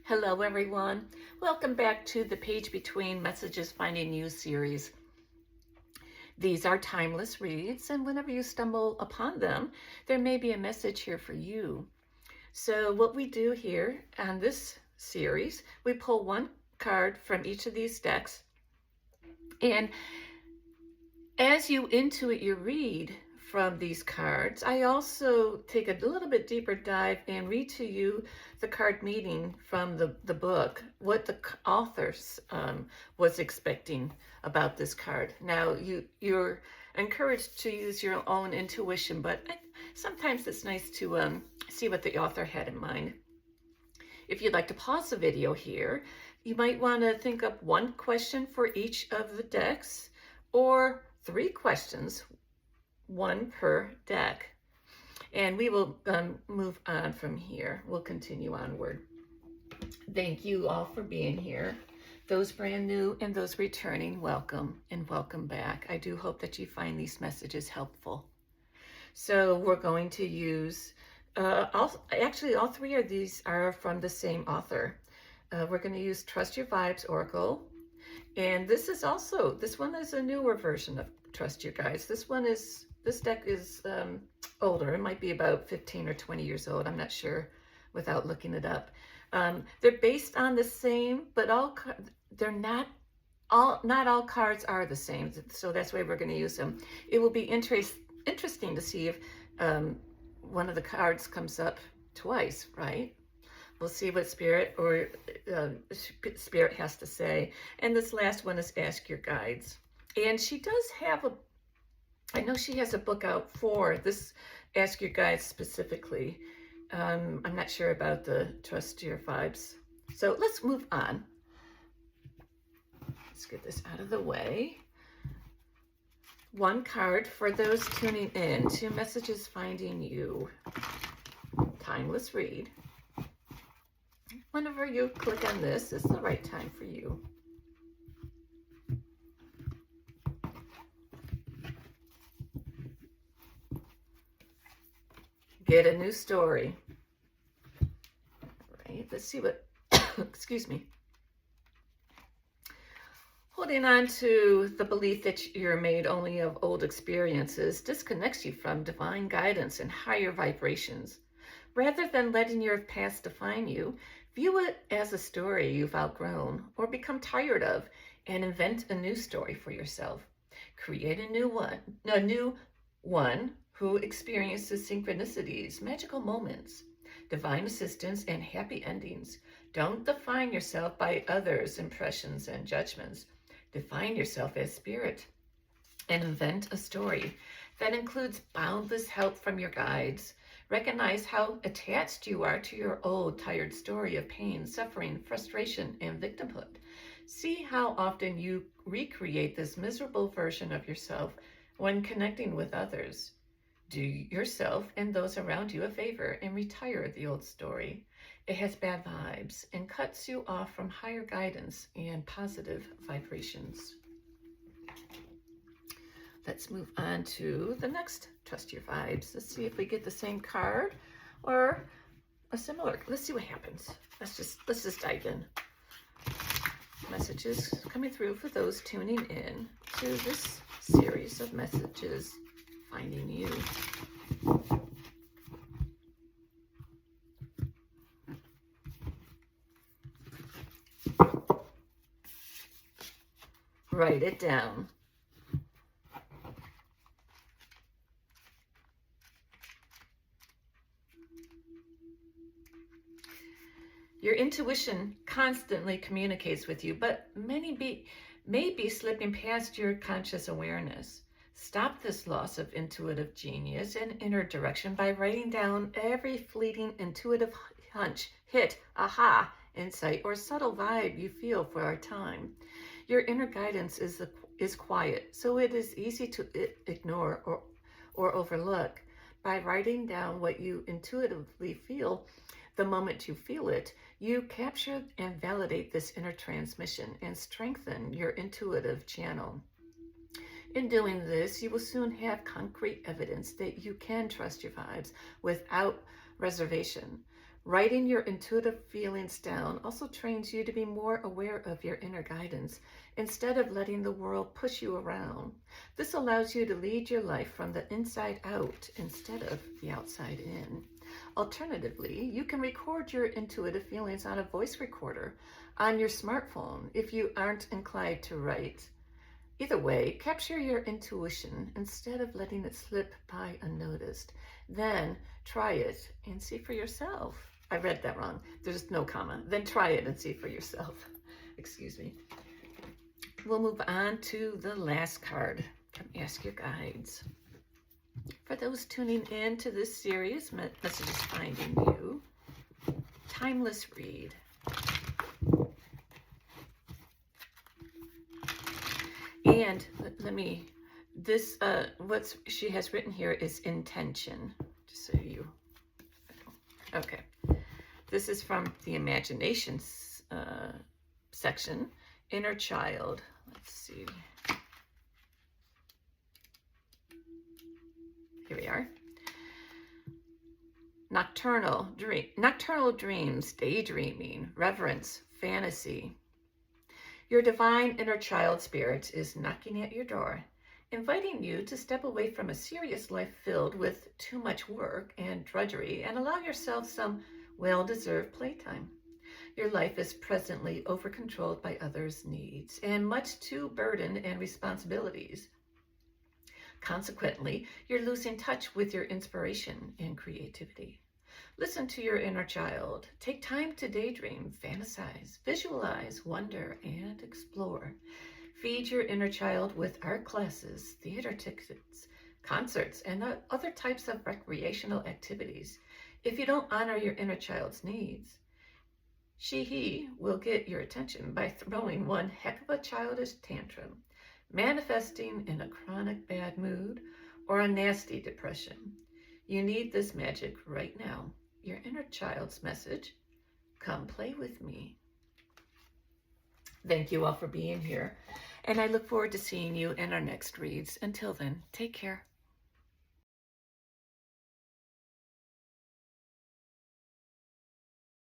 Hello, everyone. Welcome back to the Page Between Messages Finding You series. These are timeless reads, and whenever you stumble upon them, there may be a message here for you. So what we do here on this series, we pull one card from each of these decks, and as you intuit your read from these cards, I also take a little bit deeper dive and read to you the card meaning from the book, what the author was expecting about this card. Now, you're encouraged to use your own intuition, but sometimes it's nice to see what the author had in mind. If you'd like to pause the video here, you might want to think up one question for each of the decks, or 3 questions, 1 per deck. And we will move on from here. We'll continue onward. Thank you all for being here. Those brand new and those returning, welcome and welcome back. I do hope that you find these messages helpful. So we're going to use, all 3 of these are from the same author. We're going to use Trust Your Vibes Oracle. And this one is a newer version of Trust Your Guides. This deck is older. It might be about 15 or 20 years old. I'm not sure without looking it up. They're based on the same, but not all cards are the same. So that's why we're going to use them. It will be interesting to see if one of the cards comes up twice, right? We'll see what Spirit has to say. And this last one is Ask Your Guides. And she does have I know she has a book out for this Ask Your Guides specifically. I'm not sure about the Trust Your Vibes. So let's move on. Let's get this out of the way. One card for those tuning in to Messages Finding You. Timeless read. Whenever you click on this, it's the right time for you. Get a new story. All right, let's see what, excuse me. Holding on to the belief that you're made only of old experiences disconnects you from divine guidance and higher vibrations. Rather than letting your past define you, view it as a story you've outgrown or become tired of, and invent a new story for yourself. Create a new one who experiences synchronicities, magical moments, divine assistance, and happy endings. Don't define yourself by others' impressions and judgments. Define yourself as spirit and invent a story that includes boundless help from your guides. Recognize how attached you are to your old, tired story of pain, suffering, frustration, and victimhood. See how often you recreate this miserable version of yourself when connecting with others. Do yourself and those around you a favor and retire the old story. It has bad vibes and cuts you off from higher guidance and positive vibrations. Let's move on to the next Trust Your Vibes. Let's see if we get the same card or a similar. Let's see what happens. Let's just dive in. Messages coming through for those tuning in to this series of Messages Finding You. Write it down. Your intuition constantly communicates with you, but may be slipping past your conscious awareness. Stop this loss of intuitive genius and inner direction by writing down every fleeting intuitive hunch, hit, aha, insight, or subtle vibe you feel for a time. Your inner guidance is quiet, so it is easy to ignore or overlook. By writing down what you intuitively feel, the moment you feel it, you capture and validate this inner transmission and strengthen your intuitive channel. In doing this, you will soon have concrete evidence that you can trust your vibes without reservation. Writing your intuitive feelings down also trains you to be more aware of your inner guidance instead of letting the world push you around. This allows you to lead your life from the inside out instead of the outside in. Alternatively, you can record your intuitive feelings on a voice recorder on your smartphone if you aren't inclined to write. Either way, capture your intuition instead of letting it slip by unnoticed. Then try it and see for yourself. I read that wrong. There's no comma. Then try it and see for yourself. Excuse me. We'll move on to the last card from Ask Your Guides. For those tuning in to this series, Messages Finding You, Timeless Read. And what she has written here is intention, just so you know. Okay. This is from the imagination section, inner child. Let's see. Here we are. Nocturnal dreams, daydreaming, reverence, fantasy. Your divine inner child spirit is knocking at your door, inviting you to step away from a serious life filled with too much work and drudgery and allow yourself some well-deserved playtime. Your life is presently over-controlled by others' needs and much too burdened and responsibilities. Consequently, you're losing touch with your inspiration and creativity. Listen to your inner child. Take time to daydream, fantasize, visualize, wonder, and explore. Feed your inner child with art classes, theater tickets, concerts, and other types of recreational activities. If you don't honor your inner child's needs, he will get your attention by throwing one heck of a childish tantrum, manifesting in a chronic bad mood or a nasty depression. You need this magic right now. Your inner child's message, come play with me. Thank you all for being here, and I look forward to seeing you in our next reads. Until then, take care.